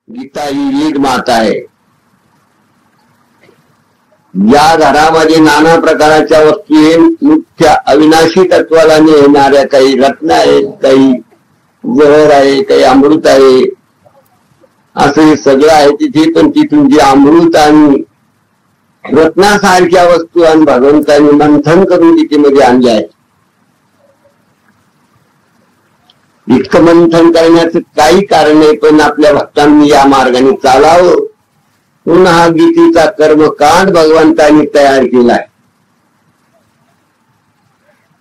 गीता ही वीर माता आहे. या घरामध्ये नाना प्रकारच्या वस्तू हे मुख्य अविनाशी तत्वाला नेणाऱ्या काही रत्न आहेत, काही जहर आहे, काही अमृत आहे, असं हे सगळं आहे तिथे. पण तिथून जे अमृत आणि रत्नासारख्या वस्तू आणि भगवंतांनी मंथन करून तिथे आणले आहे. इतकं मंथन करण्याचं काही कारण नाही, पण आपल्या भक्तांनी या मार्गाने चालावं. पुन्हा हा गीतेचा कर्मकांड भगवंतांनी तयार केलाय.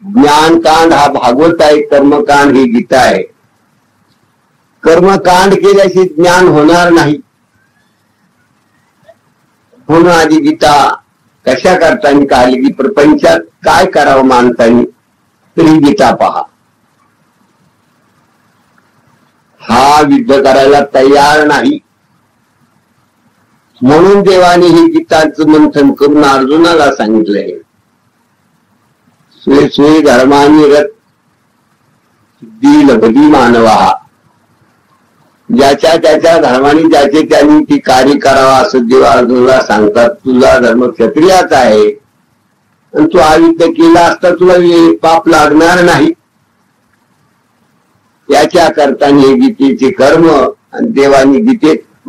ज्ञानकांड हा भागवत आहे, कर्मकांड ही गीता आहे. कर्मकांड केल्याशी ज्ञान होणार नाही. म्हणून आधी गीता कशा करताना काढली की प्रपंचात काय करावं माणसाने, तरी गीता पहा. हा युद्ध करायला तयार नाही, म्हणून देवाने ही गीताचं मंथन करून अर्जुनाला सांगितलंय. स्वे स्वे धर्मानी रत लभली मानवा. ज्याच्या त्याच्या धर्माने ज्याचे त्यांनी ती कार्य करावा असं देव अर्जुनाला सांगतात. तुझा धर्म क्षत्रियाचा आहे आणि तू हा युद्ध केला असता तुला पाप लागणार नाही. याच्या करताना गीतेचे कर्म आणि देवानी गीतेत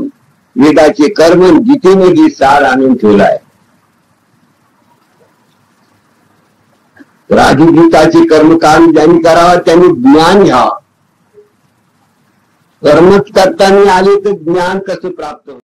वेदाचे कर्म गीतेमध्ये सार आणून ठेवलाय. राजू गीताचे कर्मकांड ज्यांनी करावा त्यांनी ज्ञान घ्यावं. कर्मच करताना आले तर ज्ञान कसं प्राप्त होतं.